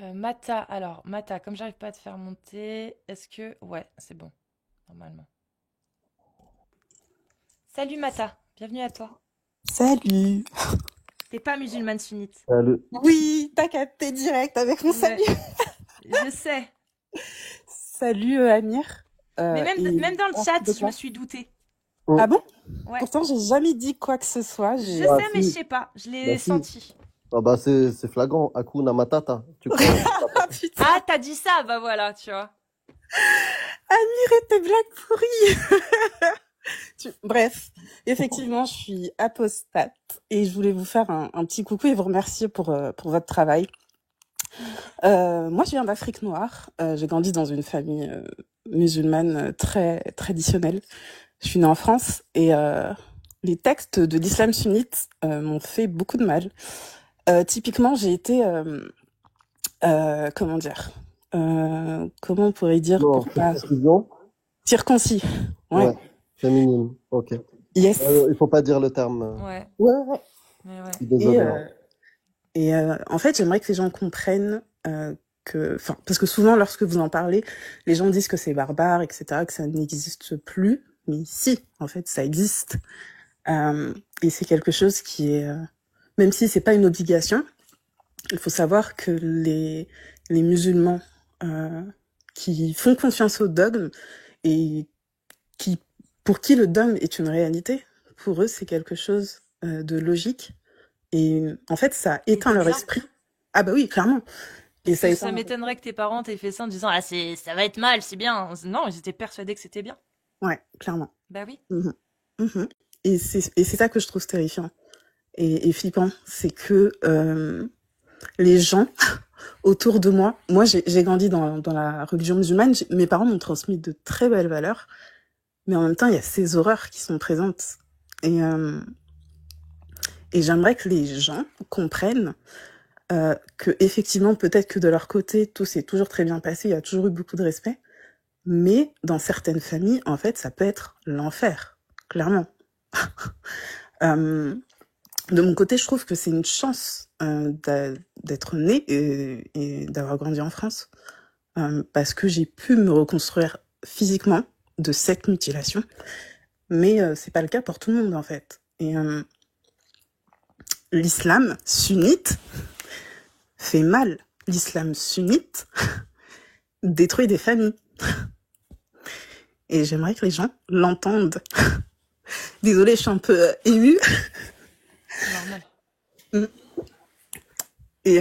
Mata, alors, Mata, comme j'arrive pas à te faire monter, est-ce que... Ouais, c'est bon, normalement. Salut Mata, bienvenue à toi. Salut. T'es pas musulmane sunnite. Oui, t'as capté direct avec mon salut. Ouais, je sais. Salut Amir. Mais même dans le Oh, chat, de je me quoi? suis doutée. Ah bon? Ouais, Pourtant, j'ai jamais dit quoi que ce soit. je J'ai. sais, Bah mais je si, sais pas, je bah l'ai si. senti. Ah bah c'est flagrant. Hakuna Matata. Tu crois? Ah putain, Ah, t'as dit ça, bah voilà, tu vois. Amir et tes blagues pourries. Bref, effectivement, je suis apostate et je voulais vous faire un petit coucou et vous remercier pour votre travail. Moi, je viens d'Afrique noire. J'ai grandi dans une famille musulmane très traditionnelle. Je suis née en France et les textes de l'islam sunnite m'ont fait beaucoup de mal. Typiquement, j'ai été, comment dire, comment on pourrait dire Non, pour pas circoncision. circoncis. Ouais. Ouais, féminine. Ok. Yes. Il faut pas dire le terme. Ouais, Ouais, ouais. mais ouais. Je suis Et, désolé, hein. en fait, j'aimerais que les gens comprennent que, enfin, parce que souvent, lorsque vous en parlez, les gens disent que c'est barbare, etc., que ça n'existe plus. Mais si, en fait, ça existe. Et c'est quelque chose qui est, même si c'est pas une obligation, il faut savoir que les musulmans euh, qui font confiance au dogme et qui, pour qui le dogme est une réalité, pour eux c'est quelque chose de logique. Et en fait, ça Et éteint de leur bien. esprit. Ah bah oui, clairement. Et Parce ça que ça éteint. m'étonnerait que tes parents t'aient fait ça en disant, ah, ça va être mal, c'est bien. Non, ils étaient persuadés que c'était bien. Ouais, clairement. Bah oui. Mhm. Mhm. Et c'est ça que je trouve terrifiant et flippant, c'est que les gens autour de moi. Moi, j'ai grandi dans la religion musulmane. Mes parents m'ont transmis de très belles valeurs, mais en même temps, il y a ces horreurs qui sont présentes. Et, euh, et j'aimerais que les gens comprennent que effectivement, peut-être que de leur côté, tout s'est toujours très bien passé, il y a toujours eu beaucoup de respect, mais dans certaines familles, en fait, ça peut être l'enfer, clairement. Euh, de mon côté, je trouve que c'est une chance d'être née et d'avoir grandi en France. Parce que j'ai pu me reconstruire physiquement de cette mutilation, mais c'est pas le cas pour tout le monde en fait. Et l'islam sunnite fait mal. L'islam sunnite détruit des familles. Et j'aimerais que les gens l'entendent. Désolée, je suis un peu émue. C'est normal. Et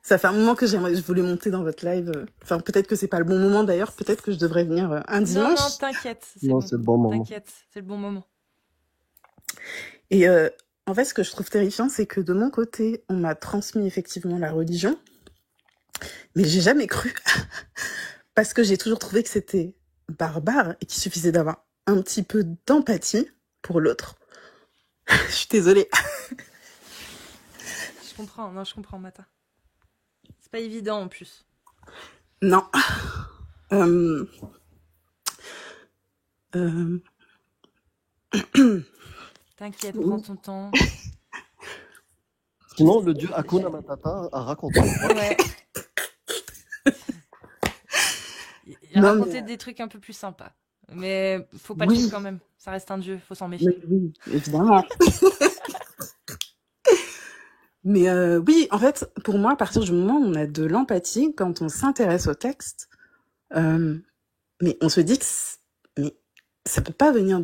ça fait un moment que je voulais monter dans votre live. Enfin, peut-être que c'est pas le bon moment d'ailleurs. Peut-être que je devrais venir un Non, non, dimanche. t'inquiète, c'est Non, bon. c'est le bon moment. T'inquiète, c'est le bon moment. Et en fait, ce que je trouve terrifiant, c'est que de mon côté, on m'a transmis effectivement la religion, mais j'ai jamais cru parce que j'ai toujours trouvé que c'était barbare et qu'il suffisait d'avoir un petit peu d'empathie pour l'autre. Je suis désolée. Je comprends, non, je comprends, Mata. C'est pas évident en plus. Non. Euh, euh, T'inquiète, prends ton temps. Sinon, le dieu Hakuna Matata a raconté une fois. Ouais. Il non, mais racontait des trucs un peu plus sympas. Mais faut pas le suivre oui, quand même. Ça reste un dieu, faut s'en mais méfier. oui, évidemment. Mais oui, en fait, pour moi, à partir du moment où on a de l'empathie, quand on s'intéresse au texte, euh, mais on se dit que mais ça peut pas venir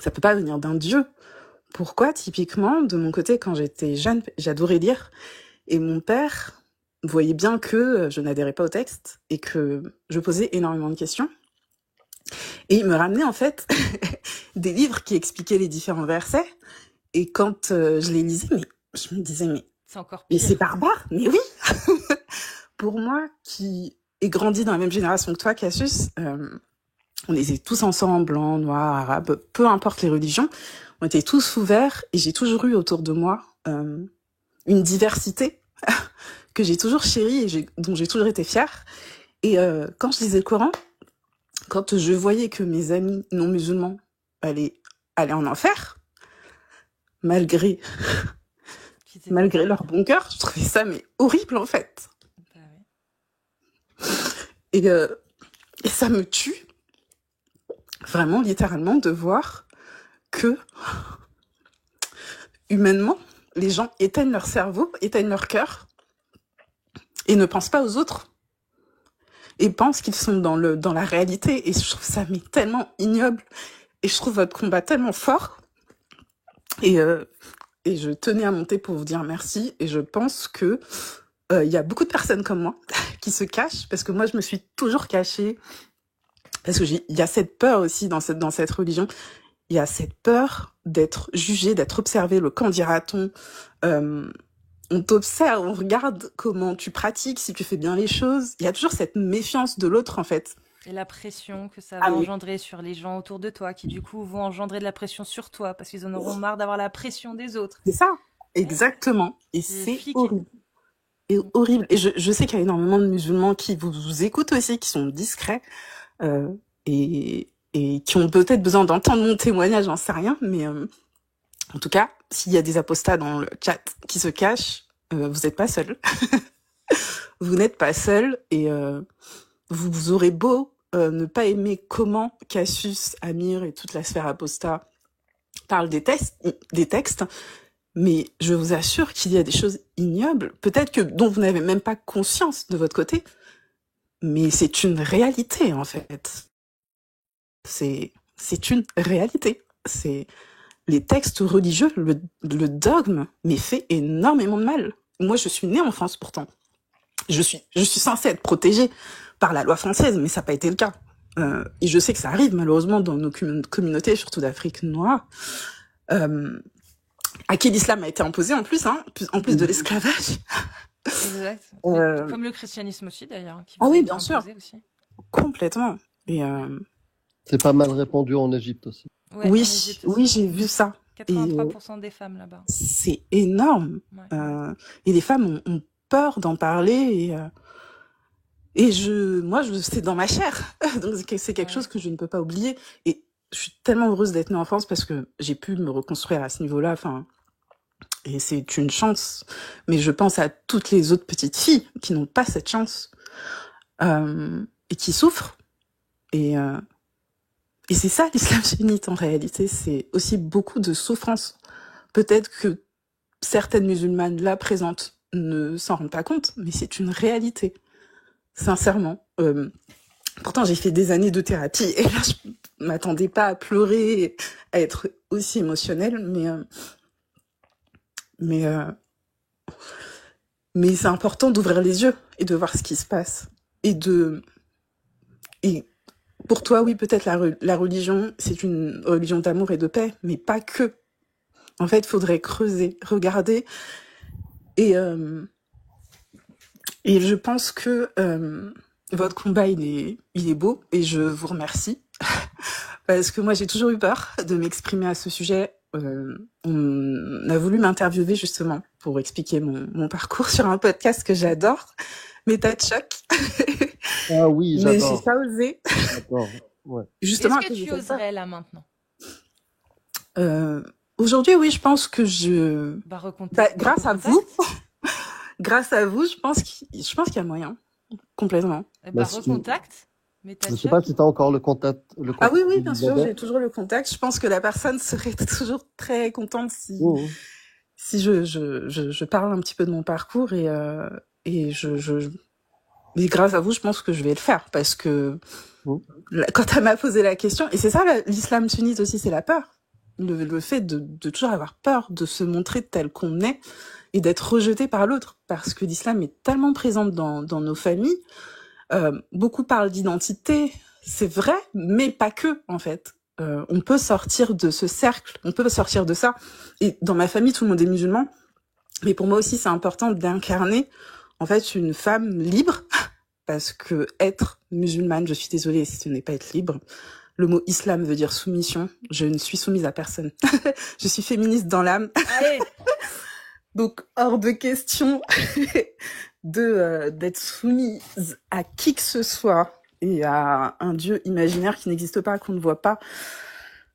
ça peut pas venir d'un dieu. Pourquoi, typiquement, de mon côté, quand j'étais jeune, j'adorais lire, et mon père voyait bien que je n'adhérais pas au texte et que je posais énormément de questions. Et il me ramenait en fait des livres qui expliquaient les différents versets. Et quand je les lisais, mais je me disais, C'est encore mais c'est pire. barbare. Mais oui, pour moi qui ai grandi dans la même génération que toi, Cassius, on était tous ensemble, blancs, noirs, arabes, peu importe les religions, on était tous ouverts et j'ai toujours eu autour de moi une diversité que j'ai toujours chérie et dont j'ai toujours été fière. Et quand je lisais le Coran, quand je voyais que mes amis non musulmans allaient en enfer, malgré Qui t'étaient malgré arrivés. leur bon cœur. Je trouvais ça mais horrible en fait. Bah oui. Et, euh, et ça me tue, vraiment littéralement, de voir que humainement, les gens éteignent leur cerveau, éteignent leur cœur et ne pensent pas aux autres et pensent qu'ils sont dans la réalité. Et je trouve ça mais tellement ignoble. Et je trouve votre combat tellement fort. Et, euh, et je tenais à monter pour vous dire merci. Et je pense que il y a beaucoup de personnes comme moi qui se cachent, parce que moi, je me suis toujours cachée. Parce que il y a cette peur aussi dans cette religion. Il y a cette peur d'être jugé, d'être observé, le qu'en dira-t-on. On t'observe, on regarde comment tu pratiques, si tu fais bien les choses. Il y a toujours cette méfiance de l'autre, en fait. Et la pression que ça Ah va mais engendrer sur les gens autour de toi, qui du coup vont engendrer de la pression sur toi, parce qu'ils en auront marre d'avoir la pression des autres. c'est ça, Ouais, exactement. Et c'est c'est fliqué. horrible. Et horrible. Et je sais qu'il y a énormément de musulmans qui vous écoutent aussi, qui sont discrets, euh, et qui ont peut-être besoin d'entendre mon témoignage, j'en sais rien, mais en tout cas, s'il y a des apostats dans le chat qui se cachent, vous n'êtes pas seul. Vous n'êtes pas seul, et vous aurez beau ne pas aimer comment Cassius, Amir et toute la sphère apostat parlent des textes, mais je vous assure qu'il y a des choses ignobles, peut-être que dont vous n'avez même pas conscience de votre côté, mais c'est une réalité en fait. C'est une réalité. C'est les textes religieux, le dogme, mais fait énormément de mal. Moi, je suis née en France pourtant. Je suis censée être protégée par la loi française, mais ça n'a pas été le cas. Et je sais que ça arrive malheureusement dans nos communautés, surtout d'Afrique noire, à qui l'islam a été imposé en plus, en plus de l'esclavage. Exact. Euh, Comme le christianisme aussi d'ailleurs, qui Ah vous a oui, été bien sûr, imposé aussi. complètement. Et C'est pas mal répandu en Égypte aussi. Ouais, en oui, Égypte oui, aussi. j'ai vu ça. Et 83% des femmes là-bas. c'est énorme. Ouais. Et les femmes ont peur d'en parler. Et moi, c'est dans ma chair. Donc c'est quelque Ouais. chose que je ne peux pas oublier. Et je suis tellement heureuse d'être née en France parce que j'ai pu me reconstruire à ce niveau-là. Enfin, et c'est une chance. Mais je pense à toutes les autres petites filles qui n'ont pas cette chance et qui souffrent. Et c'est ça l'islam sunnite en réalité. C'est aussi beaucoup de souffrance. Peut-être que certaines musulmanes là présentes ne s'en rendent pas compte, mais c'est une réalité. Sincèrement. Pourtant, j'ai fait des années de thérapie et là, je m'attendais pas à pleurer, à être aussi émotionnelle, mais c'est important d'ouvrir les yeux et de voir ce qui se passe. Et pour toi, oui, peut-être la religion, c'est une religion d'amour et de paix, mais pas que. En fait, il faudrait creuser, regarder. Et je pense que votre combat, il est beau et je vous remercie. Parce que moi, j'ai toujours eu peur de m'exprimer à ce sujet. On a voulu m'interviewer justement pour expliquer mon parcours sur un podcast que j'adore, Méta de choc. Ah oui, Mais j'ai j'adore. pas osé. J'adore. Ouais. Justement, Est-ce que tu oserais là maintenant? Aujourd'hui, oui, je pense que grâce à vous, grâce à vous, je pense qu'il y a moyen. Complètement. Recontacte. Je sais pas si tu as encore le contact. Ah oui, bien sûr, j'ai toujours le contact. Je pense que la personne serait toujours très contente si je parle un petit peu de mon parcours et mais grâce à vous, je pense que je vais le faire parce que quand elle m'a posé la question, et c'est ça l'islam sunnite aussi, c'est la peur. Le fait de toujours avoir peur de se montrer tel qu'on est et d'être rejeté par l'autre parce que l'islam est tellement présent dans nos familles. Beaucoup parlent d'identité, c'est vrai, mais pas que, en fait. On peut sortir de ce cercle, on peut sortir de ça. Et dans ma famille, tout le monde est musulman. Mais pour moi aussi, c'est important d'incarner, en fait, une femme libre. Parce que être musulmane, je suis désolée, ce n'est pas être libre. Le mot islam veut dire soumission. Je ne suis soumise à personne. Je suis féministe dans l'âme. Allez. Donc, hors de question d'être soumise à qui que ce soit et à un dieu imaginaire qui n'existe pas, qu'on ne voit pas.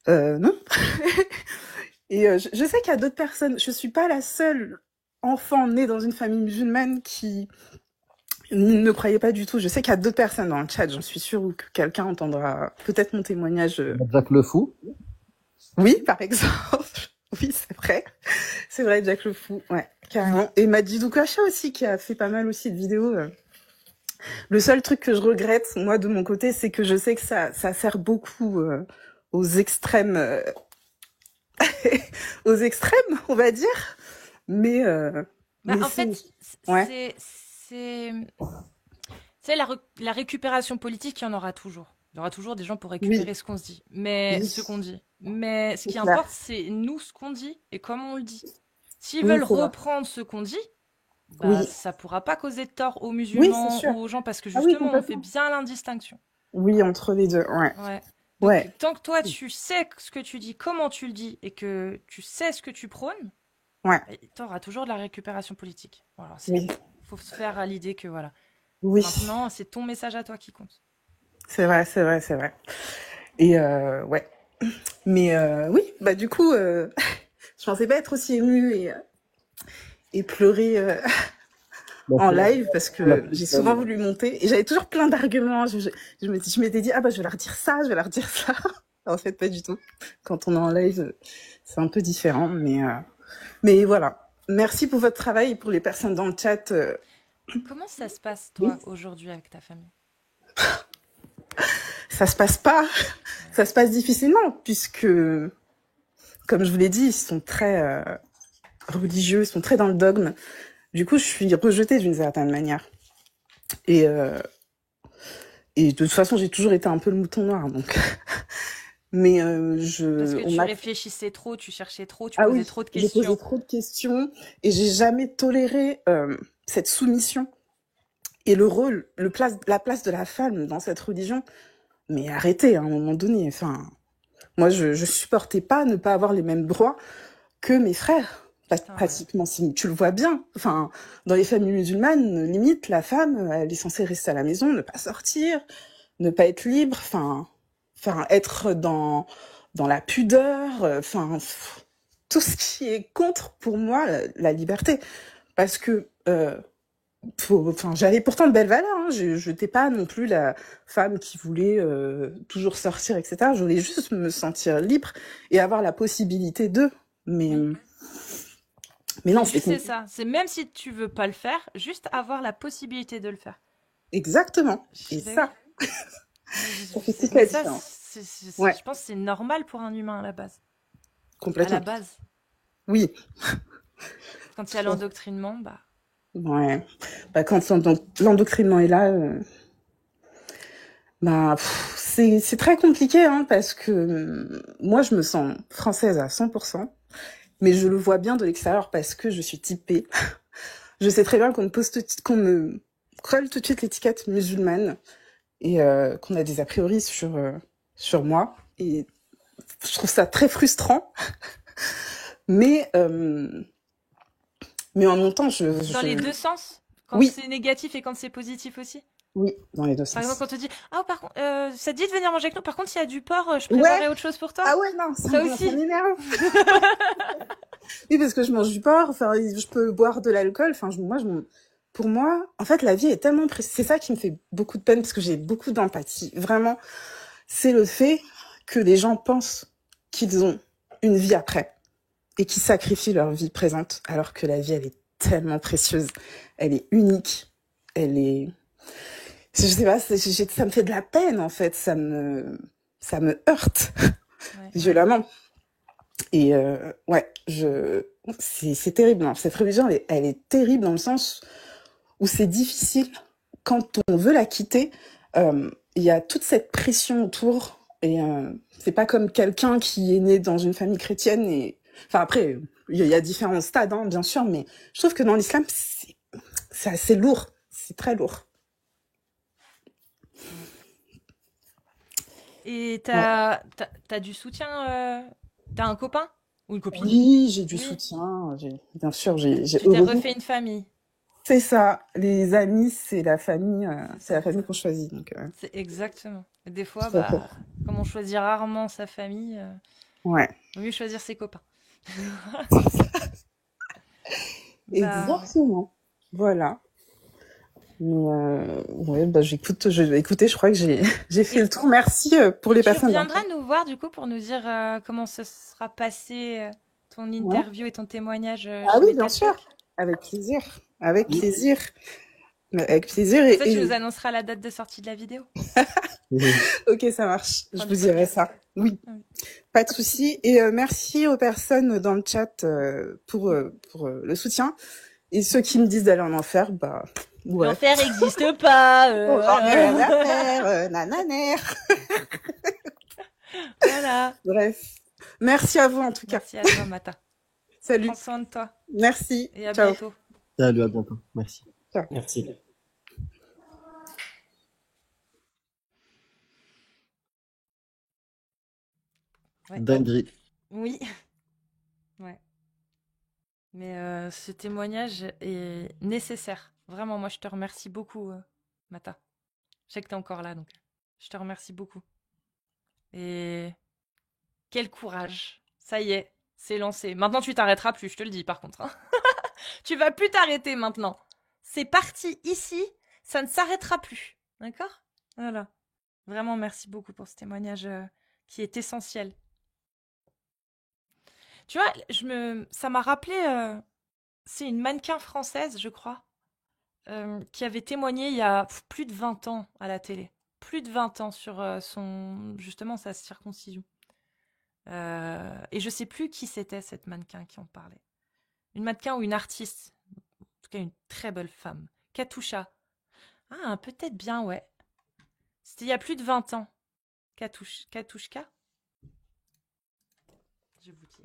Non. Et je sais qu'il y a d'autres personnes, je suis pas la seule enfant né dans une famille musulmane qui ne croyait pas du tout. Je sais qu'il y a d'autres personnes dans le chat, j'en suis sûre, ou que quelqu'un entendra peut-être mon témoignage. Jack le Fou. Oui, par exemple. Oui, c'est vrai. C'est vrai, Jack le Fou, ouais, carrément. Et Majidou Kacha aussi, qui a fait pas mal aussi de vidéos. Le seul truc que je regrette, moi, de mon côté, c'est que je sais que ça sert beaucoup aux extrêmes, aux extrêmes, on va dire. Mais, Bah, mais en fait, ouais, c'est la récupération politique, il y en aura toujours. Il y aura toujours des gens pour oui, récupérer ce qu'on se dit. oui, Ce qu'on dit. Mais ce c'est qui clair. importe, c'est nous ce qu'on dit et comment on le dit. S'ils Oui, veulent c'est vrai. reprendre ce qu'on dit, bah Oui, ça pourra pas causer de tort aux oui, c'est musulmans sûr. ou aux gens parce que Ah oui, justement on fait complètement. bien l'indistinction. Oui, entre les deux, ouais. Ouais. Donc Ouais. tant que toi tu sais ce que tu dis, comment tu le dis et que tu sais ce que tu prônes, Ouais. t'auras toujours de la récupération politique. Voilà, Oui. faut se faire à l'idée que voilà. Oui. Maintenant, c'est ton message à toi qui compte. C'est vrai, c'est vrai, c'est vrai. Et ouais. Mais oui, bah du coup, je pensais pas être aussi émue et pleurer en live parce que j'ai souvent voulu monter et j'avais toujours plein d'arguments. Je m'étais dit, ah bah je vais leur dire ça, je vais leur dire ça. En fait, pas du tout. Quand on est en live, c'est un peu différent. Mais voilà. Merci pour votre travail et pour les personnes dans le chat. Comment ça se passe, toi, aujourd'hui, avec ta famille? Ça se passe pas. Ça se passe difficilement puisque, comme je vous l'ai dit, ils sont très religieux, ils sont très dans le dogme. Du coup, je suis rejetée d'une certaine manière. Et de toute façon, j'ai toujours été un peu le mouton noir, donc. Mais Parce que on tu a... réfléchissais trop, tu cherchais trop, tu Ah posais oui, trop de j'ai posé questions. trop de questions et j'ai jamais toléré cette soumission et le rôle, la place de la femme dans cette religion. Mais arrêtez, à un moment donné. Enfin, moi, je supportais pas ne pas avoir les mêmes droits que mes frères. Pratiquement, si tu le vois bien. Enfin, dans les familles musulmanes, limite, la femme, elle est censée rester à la maison, ne pas sortir, ne pas être libre, enfin être dans la pudeur, enfin tout ce qui est contre pour moi la liberté, parce que enfin j'avais pourtant de belles valeurs, hein. Je n'étais pas non plus la femme qui voulait toujours sortir, etc. Je voulais juste me sentir libre et avoir la possibilité de, mais non, C'est ça. C'est même si tu veux pas le faire, juste avoir la possibilité de le faire. Exactement. Et ça, ça fait toute la différence. Ouais. Je pense que c'est normal pour un humain à la base. Complètement. À la base. Oui. Quand il y a l'endoctrinement, bah. Ouais. Bah, quand l'endoctrinement est là, bah, c'est très compliqué, hein, parce que moi, je me sens française à 100%, mais je le vois bien de l'extérieur parce que je suis typée. Je sais très bien qu'on me colle tout de suite l'étiquette musulmane et qu'on a des a priori sur moi. Et je trouve ça très frustrant. Mais en même temps, Dans les deux sens? Quand oui. c'est négatif et quand c'est positif aussi? Oui, dans les deux sens. Par exemple, quand on te dit, ah, par contre, ça te dit de venir manger avec nous, par contre, s'il y a du porc, je préparerai autre chose pour toi. Ah ouais, non, ça aussi. Ça m'énerve. Oui, parce que je mange du porc, enfin, je peux boire de l'alcool, enfin, pour moi, en fait, la vie est tellement précieuse. C'est ça qui me fait beaucoup de peine, parce que j'ai beaucoup d'empathie. Vraiment, c'est le fait que les gens pensent qu'ils ont une vie après et qu'ils sacrifient leur vie présente, alors que la vie, elle est tellement précieuse. Elle est unique. Elle est... Je sais pas, ça me fait de la peine, en fait. Ça me heurte violemment. Et ouais, c'est terrible. Non, cette religion, elle est terrible dans le sens où c'est difficile quand on veut la quitter. Il y a toute cette pression autour. Et c'est pas comme quelqu'un qui est né dans une famille chrétienne. Et enfin après, il y a différents stades, hein, bien sûr, mais je trouve que dans l'islam, c'est assez lourd. C'est très lourd. Et t'as du soutien, t'as un copain ou une copine? Oui, j'ai du soutien. Bien sûr, j'ai. Tu t'es refait une famille. C'est ça. Les amis, c'est la famille qu'on choisit. Donc. C'est exactement. Et des fois, comme on choisit rarement sa famille, ouais. vaut mieux choisir ses copains. Bah, ouais. Exactement. Voilà. Mais ouais, bah écoutez, je crois que j'ai j'ai fait Et le tour. Merci pour les tu personnes dans le reviendras chat. nous voir du coup pour nous dire comment se sera passé ton Ouais. interview et ton témoignage Ah chez oui, les bien sûr. Tatchok. Avec plaisir. Avec Oui. plaisir. Avec plaisir. Comme ça, tu nous annonceras la date de sortie de la vidéo. Ok, ça marche. Je Enfin, du vous dirai podcast. ça. Oui, Ah oui. pas de souci. Et merci aux personnes dans le chat pour le soutien. Et ceux qui me disent d'aller en enfer, bah ouais. L'enfer n'existe pas. Bon, j'en ai rien à Voilà. faire, nananer. Voilà. Bref. Merci à vous en tout cas. Merci à toi, Mata. Salut. Prends soin de toi Merci. et à Ciao. bientôt. Salut, à bientôt. Merci. Ciao. Merci. Ouais. Dinguerie. Oui. Ouais. Mais ce témoignage est nécessaire. Vraiment, moi, je te remercie beaucoup, Mata. Je sais que tu es encore là, donc je te remercie beaucoup. Et quel courage. Ça y est, c'est lancé. Maintenant, tu t'arrêteras plus, je te le dis, par contre. Hein. Tu vas plus t'arrêter maintenant. C'est parti ici, ça ne s'arrêtera plus. D'accord? Voilà. Vraiment, merci beaucoup pour ce témoignage qui est essentiel. Tu vois, ça m'a rappelé, c'est une mannequin française, je crois, qui avait témoigné il y a plus de 20 ans à la télé. Plus de 20 ans sur justement sa circoncision. Et je sais plus qui c'était cette mannequin qui en parlait. Une mannequin ou une artiste. En tout cas, une très belle femme. Katusha. Ah, peut-être bien, ouais. C'était il y a plus de 20 ans. Katushka. Je vous dis.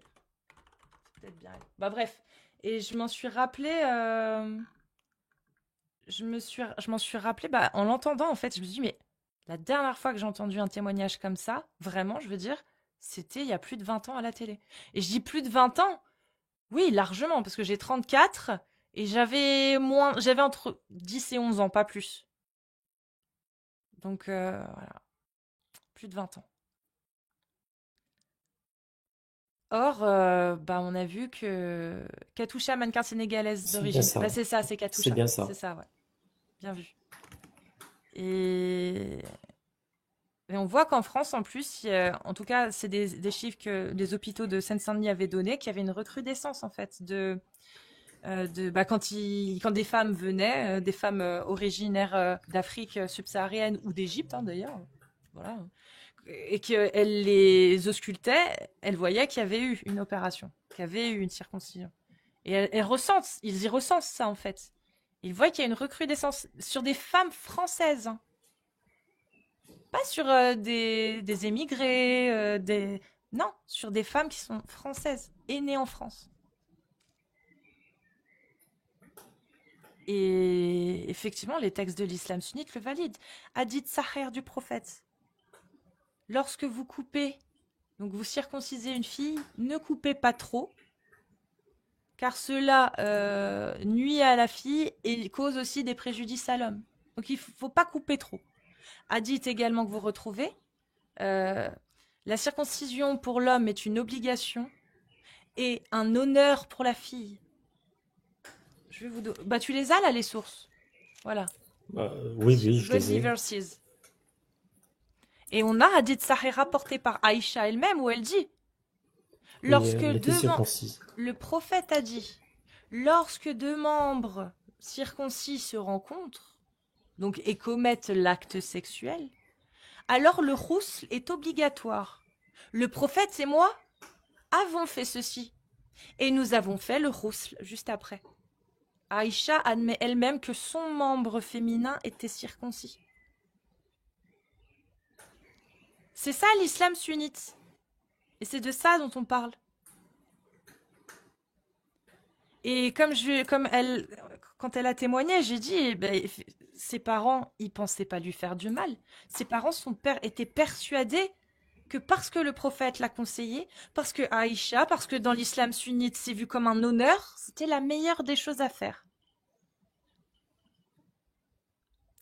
C'est peut-être bien elle. Bah bref. Et je m'en suis rappelé. Je m'en suis rappelé. Bah, en l'entendant, en fait, je me suis dit, mais la dernière fois que j'ai entendu un témoignage comme ça, vraiment, je veux dire, c'était il y a plus de 20 ans à la télé. Et je dis plus de 20 ans. Oui, largement, parce que j'ai 34 et j'avais entre 10 et 11 ans, pas plus. Donc voilà, plus de 20 ans. Or, bah, on a vu que Katusha, mannequin sénégalaise C'est bien d'origine. ça. Bah, c'est ça, c'est C'est Katusha. bien ça. C'est ça, ouais. Bien vu. Et, et on voit qu'en France, en plus, en tout cas, c'est des chiffres que les hôpitaux de Seine-Saint-Denis avaient donnés, qu'il y avait une recrudescence, en fait, bah, quand des femmes venaient, des femmes originaires d'Afrique subsaharienne ou d'Égypte, hein, d'ailleurs, voilà, et qu'elles les auscultaient, elles voyaient qu'il y avait eu une opération, qu'il y avait eu une circoncision. Et ils y ressentent ça en fait. Ils voient qu'il y a une recrudescence sur des femmes françaises, hein. Pas sur des émigrés, non, sur des femmes qui sont françaises et nées en France. Et effectivement, les textes de l'islam sunnite le valident. Hadith Sahih du prophète. Lorsque vous coupez, donc vous circoncisez une fille, ne coupez pas trop, car cela nuit à la fille et cause aussi des préjudices à l'homme. Donc il ne faut pas couper trop. Hadith également que vous retrouvez. La circoncision pour l'homme est une obligation et un honneur pour la fille. Je vais vous bah tu les as là les sources. Voilà. Oui, oui, je les Gozi ai. verses. Et on a Hadith Sahih rapporté par Aïcha elle-même où elle dit Oui, lorsque elle était circoncise. le prophète a dit lorsque deux membres circoncis se rencontrent donc et commettent l'acte sexuel, alors le rousl est obligatoire. Le prophète et moi avons fait ceci et nous avons fait le rousl juste après. Aïcha admet elle-même que son membre féminin était circoncis. C'est ça l'islam sunnite. Et c'est de ça dont on parle. Et quand elle a témoigné, j'ai dit, ses parents, ils pensaient pas lui faire du mal. Ses parents, son père était persuadé que parce que le prophète l'a conseillé, parce que Aïcha, parce que dans l'islam sunnite, c'est vu comme un honneur, c'était la meilleure des choses à faire.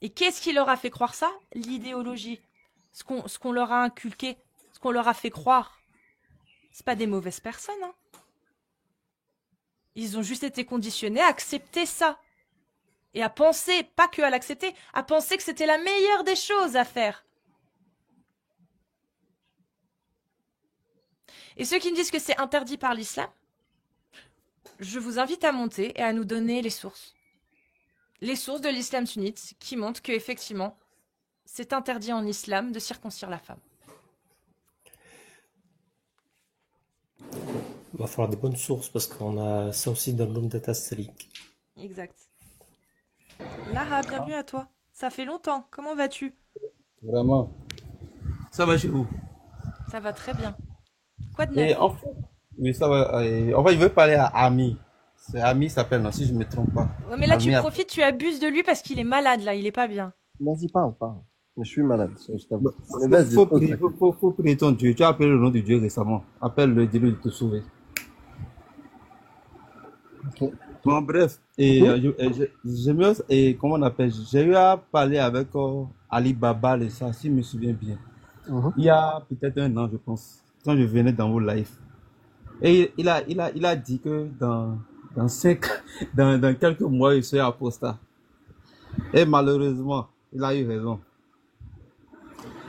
Et qu'est-ce qui leur a fait croire ça? L'idéologie. Ce qu'on leur a inculqué, ce qu'on leur a fait croire. C'est pas des mauvaises personnes, hein. Ils ont juste été conditionnés à accepter ça. Et à penser, pas que à l'accepter, à penser que c'était la meilleure des choses à faire. Et ceux qui me disent que c'est interdit par l'islam, je vous invite à monter et à nous donner les sources. Les sources de l'islam sunnite qui montrent qu'effectivement, c'est interdit en islam de circoncire la femme. Il va falloir des bonnes sources parce qu'on a ça aussi dans l'Umdat as-Salik. Exact. Lara, bienvenue à toi. Ça fait longtemps. Comment vas-tu? Vraiment. Ça va chez vous? Ça va très bien. Quoi de Et neuf? en fait, oui, ça va. En fait, il veut parler à Ami. C'est Ami s'appelle, non, si je ne me trompe pas. Ouais, mais là, tu Ami, profites, tu abuses de lui parce qu'il est malade, là. Il est pas bien. Vas-y, parle, parle. Mais je suis malade, je t'avoue. Mais faut, vas-y, faut pose prier, ta question. faut prier ton Dieu. Tu as appelé le nom de Dieu récemment. Appelle-le, dis-lui de te sauver. Ok. Bon, bref. Et comment on appelle? J'ai eu à parler avec Ali Baba, et ça, si je me souviens bien. Mhm. Il y a peut-être un an, je pense, quand je venais dans vos lives. Et il a dit que dans quelques mois, il serait apostat. Et malheureusement, il a eu raison.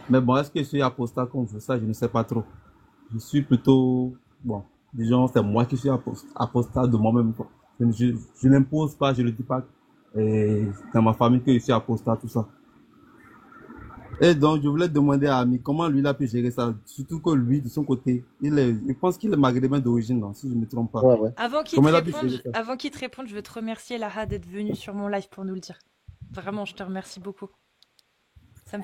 Mais bon, est-ce que je suis apostat comme ça, je ne sais pas trop. Je suis plutôt, bon, disons, c'est moi qui suis apostat de moi-même, quoi. Je n'impose pas, je ne dis pas dans ma famille que je suis apostat, tout ça. Et donc, je voulais demander à Ami comment lui il a pu gérer ça. Surtout que lui, de son côté, je pense qu'il est maghrébin d'origine, non, si je ne me trompe pas. Ouais, ouais. Avant qu'il Comment te il a pu réponde, gérer ça? avant qu'il te réponde, je veux te remercier, Lara, d'être venue sur mon live pour nous le dire. Vraiment, je te remercie beaucoup. Ça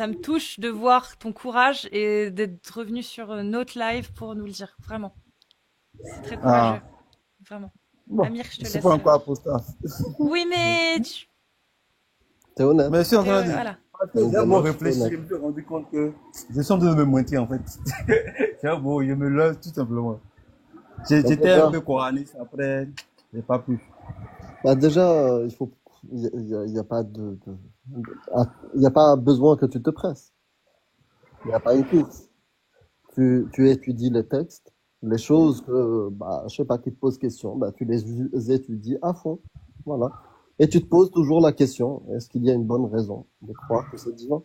me touche de voir ton courage et d'être revenu sur notre live pour nous le dire. Vraiment. C'est très courageux. Ah, Vraiment. bon, Amir, je je te ne suis laisse. pas encore apostat. Oui, mais T'es honnête. Mais je suis en train de... voilà. J'ai beau T'es réfléchir, honnête. je me suis rendu compte que je suis en train de me mentir, en fait. J'ai beau, je me lève tout simplement. Bah, J'étais un déjà, peu coraniste, après, j'ai pas pu. bah, déjà, il y a pas il y a pas besoin que tu te presses. Il n'y a pas une course. Tu étudies les textes, les choses que, bah, je sais pas, qui te posent question, bah, tu les étudies à fond. Voilà. Et tu te poses toujours la question, est-ce qu'il y a une bonne raison de croire que c'est divin?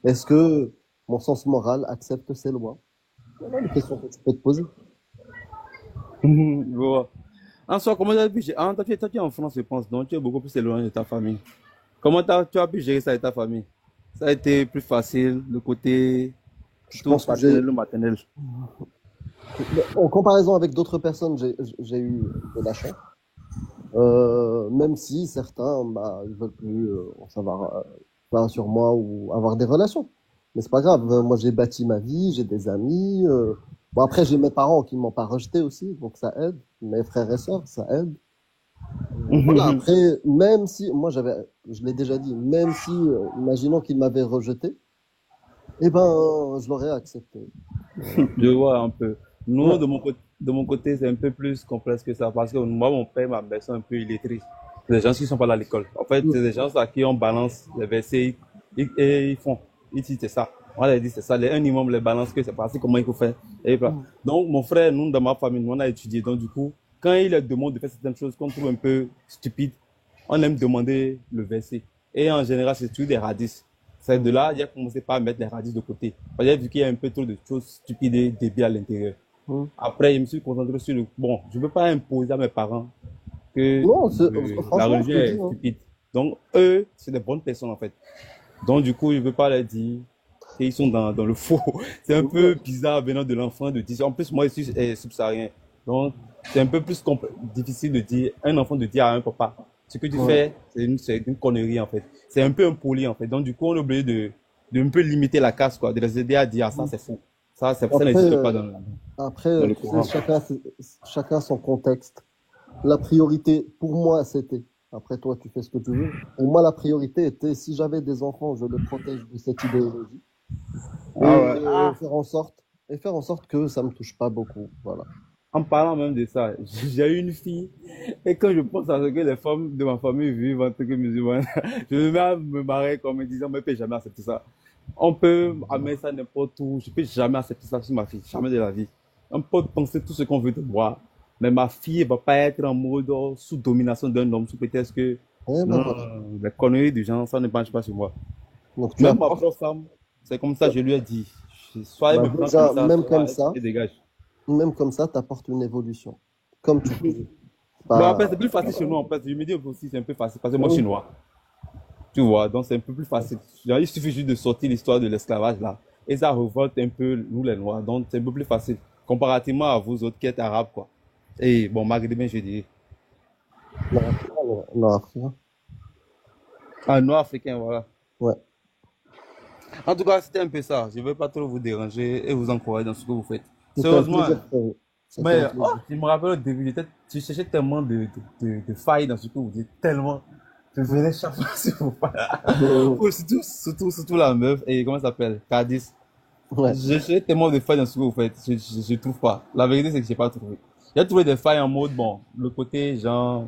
Est-ce que mon sens moral accepte ces lois? Voilà les questions que tu peux te poser. Je vois. En soi, comment tu as pu gérer? Ah, toi, tu es en France, je pense, donc tu es beaucoup plus éloigné de ta famille. Comment tu as pu gérer ça avec ta famille? Ça a été plus facile, le côté Je plutôt pense que j'ai, paternel ou maternel. en comparaison avec d'autres personnes, j'ai eu de la chance. Même si certains, bah, ils veulent plus en savoir pas sur moi ou avoir des relations. Mais c'est pas grave. Moi, j'ai bâti ma vie, j'ai des amis. Bon, après, j'ai mes parents qui m'ont pas rejeté aussi, donc ça aide. Mes frères et sœurs, ça aide. Voilà. Après, même si, moi, je l'ai déjà dit, même si, imaginons qu'ils m'avaient rejeté, eh ben, je l'aurais accepté. Je vois un peu. Nous, Ouais. de mon côté, c'est un peu plus complexe que ça parce que moi, mon père, ma mère sont un peu illettrés. C'est des gens qui sont pas là à l'école. En fait, c'est des gens à qui on balance les versets et ils font. Ils disent c'est ça. On leur dit c'est ça. Un imam les balance que c'est pas comment il faut faire. Et voilà. Donc, mon frère, nous, dans ma famille, nous, on a étudié. Donc, du coup, quand il leur demande de faire certaines choses qu'on trouve un peu stupides, on aime demander le verset. Et en général, c'est toujours des hadiths. C'est de là, il a commencé par mettre les hadiths de côté. Parce qu'il a vu qu'il y a un peu trop de choses stupides et débiles à l'intérieur. Mm. Après, je me suis concentré sur bon, je ne peux pas imposer à mes parents que Non, la franchement, je religion te est dis, hein. stupide. Donc, eux, c'est des bonnes personnes, en fait. Donc, du coup, je ne peux pas leur dire qu'ils sont dans le faux. C'est un peu bizarre venant de l'enfant de 10 ans. En plus, moi, je suis subsaharien. Donc, c'est un peu plus difficile de dire, un enfant de dire à un papa, ce que tu Ouais. fais, c'est une connerie, en fait. C'est un peu impoli, en fait. Donc, du coup, on est obligé de un peu limiter la casse, quoi, de les aider à dire, ah, ça, c'est faux. Ça Après, n'existe pas dans le tu sais, courant. chacun son contexte. La priorité, pour moi, c'était, après toi, tu fais ce que tu veux. Pour moi, la priorité était, si j'avais des enfants, je les protège de cette idéologie. Et Ah ouais. faire en sorte que ça me touche pas beaucoup. Voilà. En parlant même de ça, j'ai eu une fille, et quand je pense à ce que les femmes de ma famille vivent en tant que musulmanes, je me mets à me marrer comme me disant, mais je peux jamais accepter ça. On peut amener ça n'importe où, je peux jamais accepter ça sur ma fille, jamais de la vie. On peut penser tout ce qu'on veut de moi, Mais ma fille ne va pas être en mode sous domination d'un homme, sous prétexte que Eh ben non, voilà. les conneries du genre, ça ne marche pas sur moi. Donc tu Même ma apportes, propre femme, c'est comme ça, tu- je lui ai dit. Soyez bah, maintenant comme déjà, ça, et dégage. même comme ça, tu apportes une évolution. Comme tu peux. Mais en fait, Bah, c'est plus facile chez nous, en fait. Je me dis aussi, c'est un peu facile, parce que moi, je suis oui. noir. Tu vois, donc c'est un peu plus facile. Genre, il suffit juste de sortir l'histoire de l'esclavage, là. Et ça révolte un peu nous, les noirs. Donc, c'est un peu plus facile. Comparativement à vous autres qui êtes arabes, quoi. Et bon, maghrébin, je dirais. Nord-africain. Ah, noir africain, voilà. Ouais. En tout cas, c'était un peu ça. Je ne veux pas trop vous déranger et vous encourager dans ce que vous faites. C'était un Sérieusement, plaisir, frérot. Ça fait un mais plaisir. je me rappelle au début, je cherchais tellement de failles dans ce que vous dites, tellement. Je venais chaque fois sur vos failles. Oui, surtout la meuf, et comment ça s'appelle? Cadiz. Ouais. Je cherchais tellement de failles dans ce que vous faites, je trouve pas. La vérité, c'est que j'ai pas trouvé. J'ai trouvé des failles en mode, bon, le côté, genre,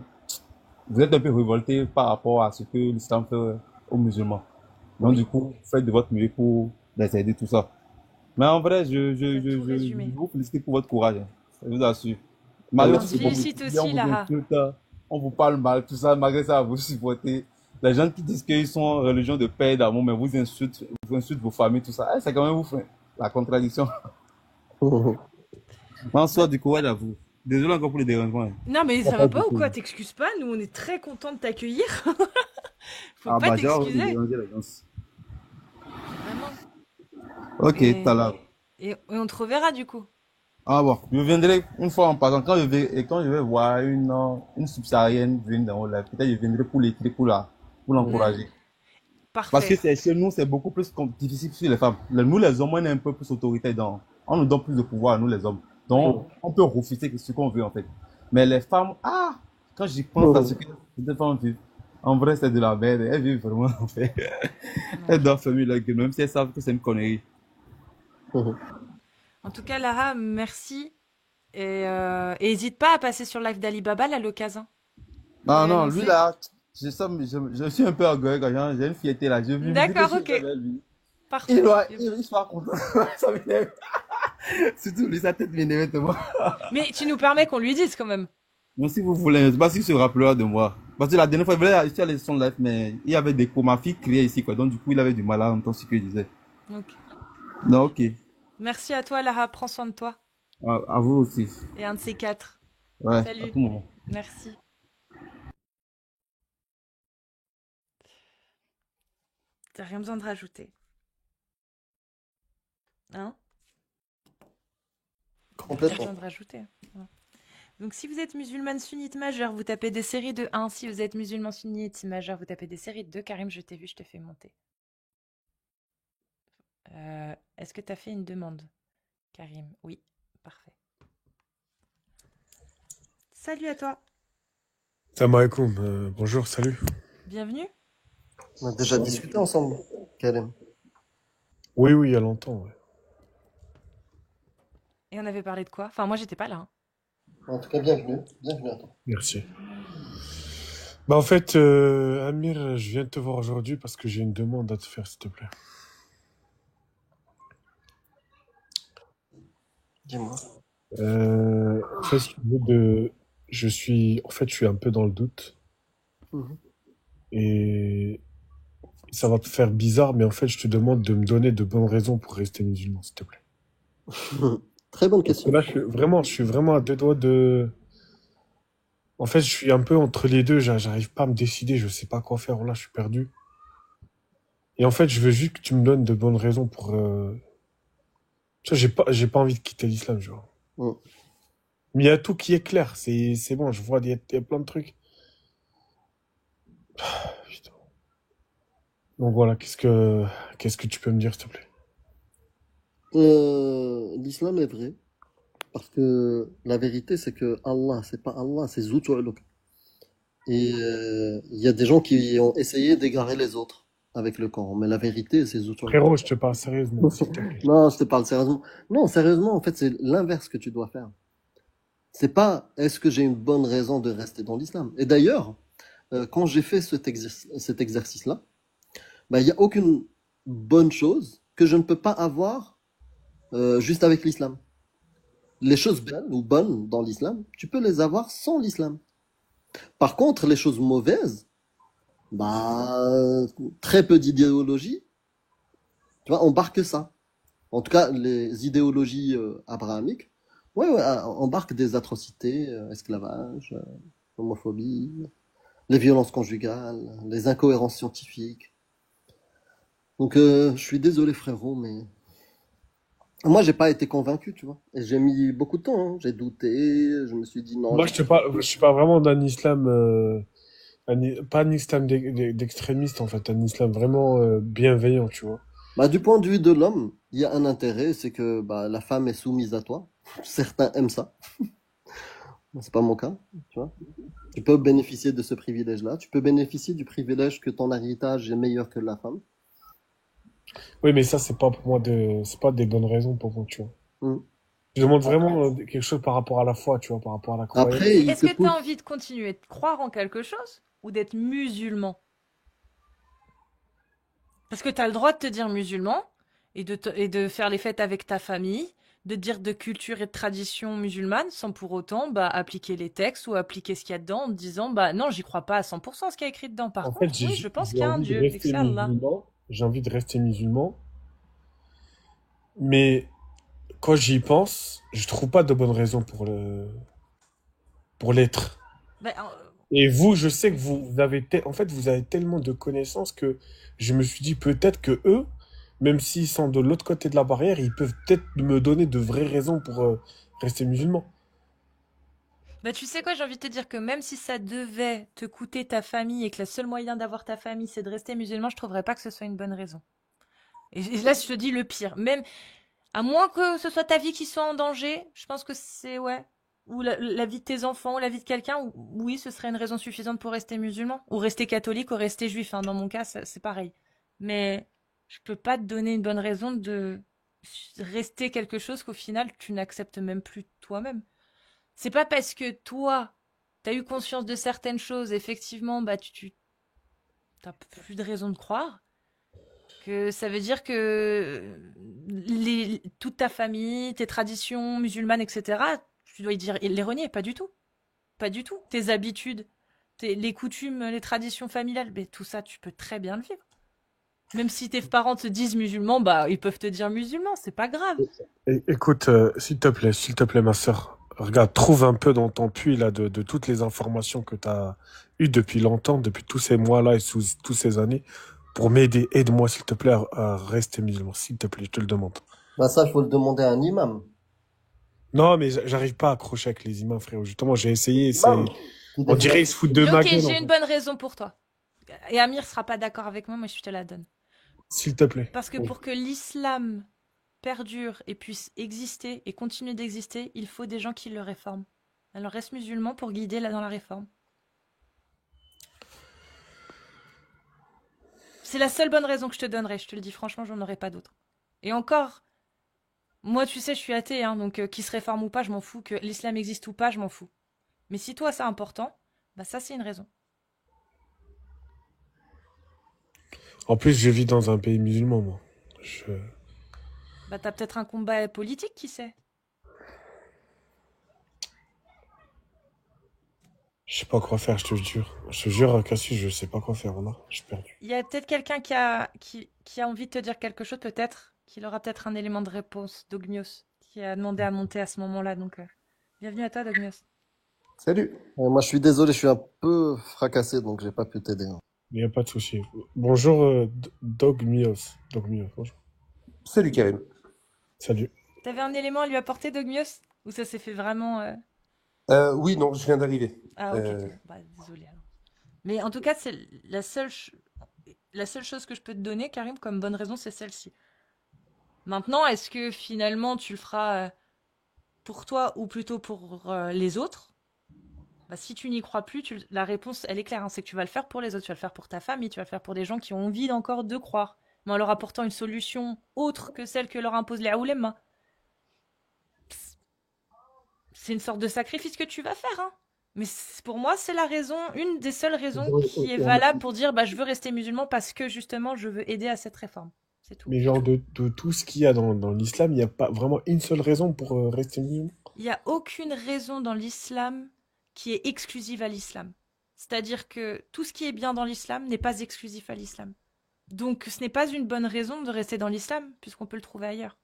vous êtes un peu révolté par rapport à ce que l'islam fait aux musulmans. Donc, du Oui, coup, vous faites de votre mieux pour les aider, tout ça. Mais en vrai, tu as tout je résumé. vous félicite pour votre courage, hein. Je vous assure. Ah, Malgré On tout te ce qu'on vous félicite dit, on aussi, vous Lara. insulte, on vous parle mal, tout ça, malgré ça, vous supportez. Les gens qui disent qu'ils sont en religion de paix et d'amour, mais vous insultent vos familles, tout ça. Eh, c'est quand même vous, frère. La contradiction. En soi, du courage à vous. Désolé encore pour le dérangement, hein. Non, mais ça pas va du pas ou tout. quoi? T'excuses pas? Nous, on est très contents de t'accueillir. Faut Ah pas bah, j'ai envie de t'excuser. déranger les gens. Vraiment. Ok, tout à l'heure. Et on te reverra du coup. Ah bon, je viendrai une fois en passant, quand je vais voir une subsaharienne venir dans mon live, peut-être je viendrai pour l'écouter, pour Ouais. l'encourager. Parce que Parfait. chez nous, c'est beaucoup plus difficile sur les femmes. Nous, les hommes, on est un peu plus autoritaires on nous donne plus de pouvoir, nous, les hommes. Oui. Donc, on peut refuser ce qu'on veut, en fait. Mais les femmes, quand j'y pense à ce que ces femmes vivent, en vrai, c'est de la merde. Elles vivent vraiment, en fait. Ouais. Elles doivent fermer leur gueule, même si elles savent que c'est une connerie. En tout cas, Lara, merci. Et hésite pas à passer sur le live d'Alibaba à l'occasion. Faut Non, lui non, lui, annoncer. là, je suis un peu orgueilleux quand j'ai une fierté, là. Je me dis que je D'accord, suis ok. avec lui. Parfait. Il soit content. Ça m'énerve. Surtout, lui, sa tête m'énerve tellement. Mais tu nous permets qu'on lui dise quand même. Donc, si vous voulez, je ne sais pas s'il se rappellera de moi. Parce que la dernière fois, il voulait assister à son live, mais il y avait des cours. Ma fille criait ici, quoi. Donc, du coup, il avait du mal à entendre ce que je disais. Donc, Non, ok. merci à toi, Lara. Prends soin de toi. À vous aussi. Et un de ces quatre. Ouais, à Salut. tout moment. Merci. T'as rien besoin de rajouter. Hein? T'as rien Complètement. besoin de rajouter. Ouais. Donc, si vous êtes musulmane sunnite majeure, vous tapez des séries de 1. Si vous êtes musulman sunnite majeur, vous tapez des séries de 2. Karim, je t'ai vu, je te fais monter. Est-ce que tu as fait une demande, Karim? Oui, parfait. Salut à toi. Salam alaikum, bonjour, salut. Bienvenue. On a déjà discuté ensemble, Karim. Oui, oui, il y a longtemps, ouais. Et on avait parlé de quoi? Enfin, moi, j'étais pas là, hein. En tout cas, bienvenue. Bienvenue à toi. Merci. Bah en fait, Amir, je viens de te voir aujourd'hui parce que j'ai une demande à te faire, s'il te plaît. Dis-moi. En fait, je suis un peu dans le doute Mhm. et ça va te faire bizarre, mais en fait, je te demande de me donner de bonnes raisons pour rester musulman, s'il te plaît. Très bonne Parce que question. là, je suis vraiment à deux doigts de. En fait, je suis un peu entre les deux. J'arrive pas à me décider. Je sais pas quoi faire. Là, je suis perdu. Et en fait, je veux juste que tu me donnes de bonnes raisons pour. Tu vois, j'ai pas envie de quitter l'islam, tu vois. Mm. Mais il y a tout qui est clair. C'est bon. Je vois, il y a plein de trucs. Putain. Donc voilà. Qu'est-ce que tu peux me dire, s'il te plaît? L'islam est vrai, parce que la vérité, c'est que Allah, c'est pas Allah, c'est Zutu'uluk. Et il y a des gens qui ont essayé d'égarer les autres avec le Coran, mais la vérité, c'est Zutu'uluk. Frérot, je te parle sérieusement, s'il te plaît. Non, je te parle sérieusement. Non, sérieusement, en fait, c'est l'inverse que tu dois faire. C'est pas est-ce que j'ai une bonne raison de rester dans l'islam. Et d'ailleurs, quand j'ai fait cet exercice-là, bah, il n'y a aucune bonne chose que je ne peux pas avoir juste avec l'islam. les choses belles ou bonnes dans l'islam, tu peux les avoir sans l'islam. Par contre, les choses mauvaises, bah, très peu d'idéologie, tu vois, embarque ça. En tout cas, les idéologies abrahamiques, ouais, embarquent des atrocités, esclavage, homophobie, les violences conjugales, les incohérences scientifiques. Donc, je suis désolé, frérot, mais moi, j'ai pas été convaincu, tu vois. Et j'ai mis beaucoup de temps, hein. J'ai douté, je me suis dit non. Moi, je suis pas vraiment d'un islam, pas un islam d'extrémiste, en fait, un islam vraiment bienveillant, tu vois. Bah, du point de vue de l'homme, il y a un intérêt, c'est que bah, la femme est soumise à toi. Certains aiment ça. C'est pas mon cas, tu vois. Tu peux bénéficier de ce privilège-là. Tu peux bénéficier du privilège que ton héritage est meilleur que la femme. Oui, mais ça, c'est pas pour moi c'est pas des bonnes raisons pour moi, tu vois. Mm. Je demande vraiment quelque chose par rapport à la foi, tu vois, par rapport à la croyance. Après, il Est-ce te que tu pousse. as envie de continuer de croire en quelque chose ou d'être musulman? Parce que tu as le droit de te dire musulman et de faire les fêtes avec ta famille, de dire de culture et de tradition musulmane sans pour autant bah, appliquer les textes ou appliquer ce qu'il y a dedans en te disant bah non, j'y crois pas à 100% ce qu'il y a écrit dedans. Par En fait, contre, oui, je pense j'ai qu'il y a un envie de Dieu et que rester c'est Allah. musulman. J'ai envie de rester musulman. Mais quand j'y pense, je trouve pas de bonnes raisons pour l'être. Bah, Et vous, je sais que vous avez, en fait, vous avez tellement de connaissances que je me suis dit peut-être que eux, même s'ils sont de l'autre côté de la barrière, ils peuvent peut-être me donner de vraies raisons pour rester musulman. bah, tu sais quoi, j'ai envie de te dire que même si ça devait te coûter ta famille et que le seul moyen d'avoir ta famille c'est de rester musulman, je trouverais pas que ce soit une bonne raison. Et là, je te dis le pire. Même à moins que ce soit ta vie qui soit en danger, je pense que c'est ouais. Ou la vie de tes enfants, ou la vie de quelqu'un, oui, ce serait une raison suffisante pour rester musulman. Ou rester catholique, ou rester juif. Hein. Dans mon cas, c'est pareil. Mais je peux pas te donner une bonne raison de rester quelque chose qu'au final, tu n'acceptes même plus toi-même. C'est pas parce que toi, t'as eu conscience de certaines choses, effectivement, bah tu t'as plus de raison de croire que ça veut dire que toute ta famille, tes traditions musulmanes, etc., tu dois y dire les renier, pas du tout. Pas du tout. Tes habitudes, les coutumes, les traditions familiales, mais tout ça, tu peux très bien le vivre. Même si tes parents te disent musulman, bah ils peuvent te dire musulman, c'est pas grave. Écoute, s'il te plaît, ma sœur, regarde, trouve un peu dans ton puits là de toutes les informations que tu as eues depuis longtemps, depuis tous ces mois-là et tous ces années, pour m'aider. Aide-moi, s'il te plaît, à rester musulman, s'il te plaît, je te le demande. Bah, ça, il faut le demander à un imam. Non, mais j'arrive pas à accrocher avec les imams, frérot. Justement, j'ai essayé, Imam. on dirait ils se foutent de Mais ma ok, gueule, en j'ai fait. une bonne raison pour toi. Et Amir sera pas d'accord avec moi, mais je te la donne. S'il te plaît. Parce que pour que l'islam perdure et puisse exister et continuer d'exister, il faut des gens qui le réforment. Alors reste musulman pour guider là dans la réforme. C'est la seule bonne raison que je te donnerai, je te le dis franchement, j'en aurai pas d'autre. Et encore, moi tu sais, je suis athée, hein, donc qu'il se réforme ou pas, je m'en fous, que l'islam existe ou pas, je m'en fous. Mais si toi c'est important, bah ça c'est une raison. En plus, je vis dans un pays musulman, moi. Bah t'as peut-être un combat politique, qui sait? Je sais pas quoi faire, je te jure. Je te jure, Cassie, je sais pas quoi faire, là. Je suis perdu. Il y a peut-être quelqu'un qui a envie de te dire quelque chose, peut-être, qu'il aura peut-être un élément de réponse, Dogmios, qui a demandé à monter à ce moment-là, donc bienvenue à toi, Dogmios. Salut. Moi, je suis désolé, je suis un peu fracassé, donc j'ai pas pu t'aider. Hein. Il n'y a pas de souci. Bonjour, Dogmios. Dogmios, bonjour. Salut Karim. Salut. T'avais un élément à lui apporter, Dogmios? Ou ça s'est fait vraiment... Oui, non, je viens d'arriver. Ah ok, bah, désolé alors. Mais en tout cas, c'est la seule chose que je peux te donner, Karim, comme bonne raison, c'est celle-ci. Maintenant, est-ce que finalement tu le feras pour toi ou plutôt pour les autres? Bah, si tu n'y crois plus, la réponse, elle est claire, hein, c'est que tu vas le faire pour les autres, tu vas le faire pour ta famille, tu vas le faire pour des gens qui ont envie encore de croire, mais en leur apportant une solution autre que celle que leur impose les oulémas. C'est une sorte de sacrifice que tu vas faire, hein. Mais pour moi, c'est la raison, une des seules raisons qui est valable pour dire bah, je veux rester musulman parce que justement, je veux aider à cette réforme. C'est tout. Mais genre de tout ce qu'il y a dans l'islam, il n'y a pas vraiment une seule raison pour rester musulman. Il n'y a aucune raison dans l'islam qui est exclusive à l'islam. C'est-à-dire que tout ce qui est bien dans l'islam n'est pas exclusif à l'islam. Donc ce n'est pas une bonne raison de rester dans l'islam, puisqu'on peut le trouver ailleurs.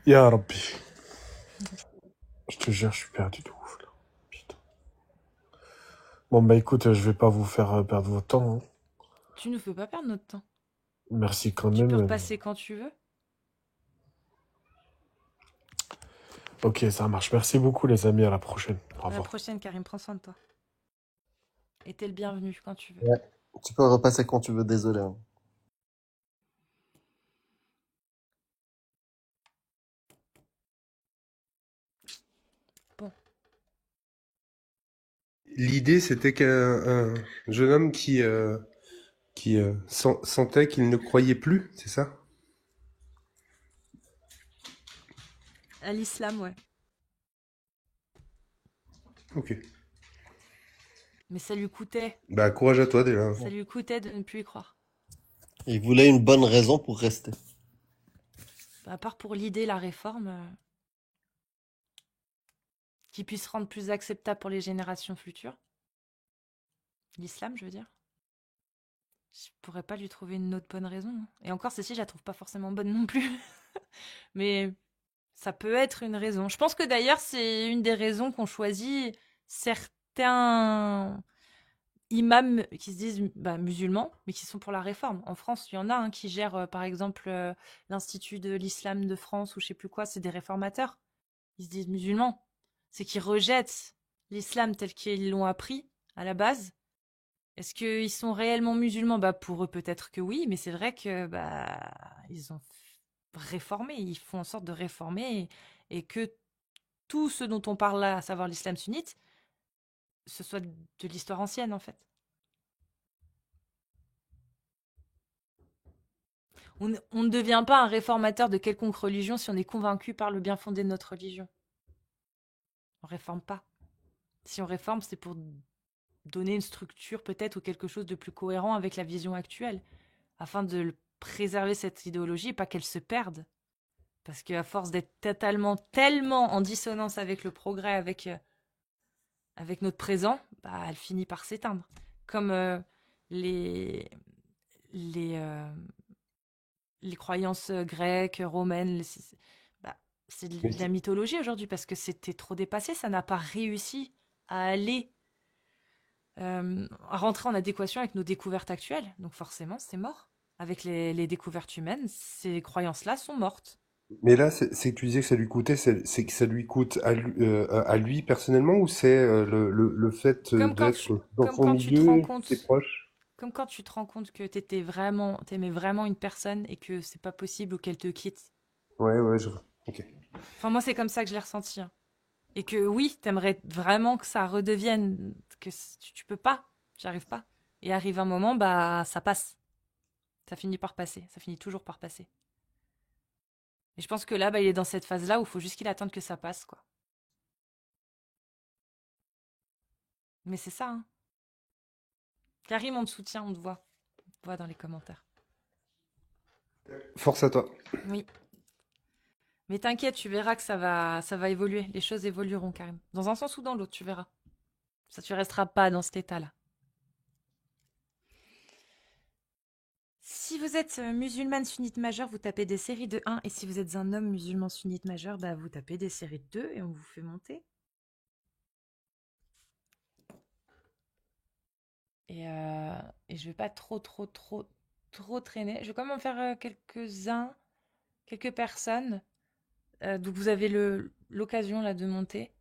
Ya Rabbi. Je te jure, je suis perdu de ouf là. Putain. Bon bah écoute, je vais pas vous faire perdre votre temps, hein. Tu nous fais pas perdre notre temps. Merci quand Tu peux même. repasser quand tu veux. Ok, ça marche. Merci beaucoup les amis, à la prochaine. Au À la revoir. prochaine, Karim, prends soin de toi. Et t'es le bienvenu quand tu veux. Ouais. Tu peux repasser quand tu veux, désolé, hein. Bon, L'idée, c'était qu'un jeune homme qui sentait qu'il ne croyait plus, c'est ça? à l'islam, ouais. Ok. Mais ça lui coûtait. Bah, courage à toi déjà. Ça lui coûtait de ne plus y croire. Il voulait une bonne raison pour rester. À part pour l'idée, la réforme, qui puisse rendre plus acceptable pour les générations futures. L'islam, je veux dire. Je pourrais pas lui trouver une autre bonne raison, hein. Et encore, celle-ci, je la trouve pas forcément bonne non plus. Mais ça peut être une raison. Je pense que d'ailleurs, c'est une des raisons qu'ont choisi certains imams qui se disent musulmans, mais qui sont pour la réforme. En France, il y en a qui gèrent, par exemple, l'Institut de l'Islam de France ou je sais plus quoi, c'est des réformateurs. Ils se disent musulmans. C'est qu'ils rejettent l'islam tel qu'ils l'ont appris à la base. Est-ce qu'ils sont réellement musulmans? Pour eux, peut-être que oui, mais c'est vrai que ils ont réformé, ils font en sorte de réformer et que tout ce dont on parle là, à savoir l'islam sunnite, ce soit de l'histoire ancienne en fait. On ne devient pas un réformateur de quelconque religion si on est convaincu par le bien fondé de notre religion. On réforme pas. Si on réforme, c'est pour donner une structure peut-être ou quelque chose de plus cohérent avec la vision actuelle, afin de préserver cette idéologie et pas qu'elle se perde. Parce qu'à force d'être tellement en dissonance avec le progrès, avec notre présent, elle finit par s'éteindre. Comme les, les, euh, les croyances grecques, romaines, c'est Mais de la mythologie aujourd'hui parce que c'était trop dépassé, ça n'a pas réussi à aller à rentrer en adéquation avec nos découvertes actuelles. Donc forcément, c'est mort. Avec les découvertes humaines, ces croyances-là sont mortes. mais là, c'est que tu disais que ça lui coûtait, c'est que ça lui coûte à lui personnellement ou c'est le fait Comme quand tu, d'être dans comme son quand tu te rends milieu, ses compte, proches? comme quand tu te rends compte que t'aimais vraiment une personne et que c'est pas possible ou qu'elle te quitte. Ouais, ouais, je vois. Ok. Enfin, moi, c'est comme ça que je l'ai ressenti, hein. Et que oui, t'aimerais vraiment que ça redevienne, que tu peux pas, j'y arrive pas. Et arrive un moment, ça passe. Ça finit par passer. Ça finit toujours par passer. Et je pense que là, il est dans cette phase-là où il faut juste qu'il attende que ça passe, quoi. Mais c'est ça, hein. Karim, on te soutient, on te voit. On te voit dans les commentaires. Force à toi. Oui. Mais t'inquiète, tu verras que ça va évoluer. Les choses évolueront, Karim. Dans un sens ou dans l'autre, tu verras. Ça, tu resteras pas dans cet état-là. Si vous êtes musulmane sunnite majeure, vous tapez des séries de 1. Et si vous êtes un homme musulman sunnite majeur, vous tapez des séries de 2 et on vous fait monter. Et je vais pas trop traîner. Je vais quand même en faire quelques personnes. Donc vous avez l'occasion là de monter.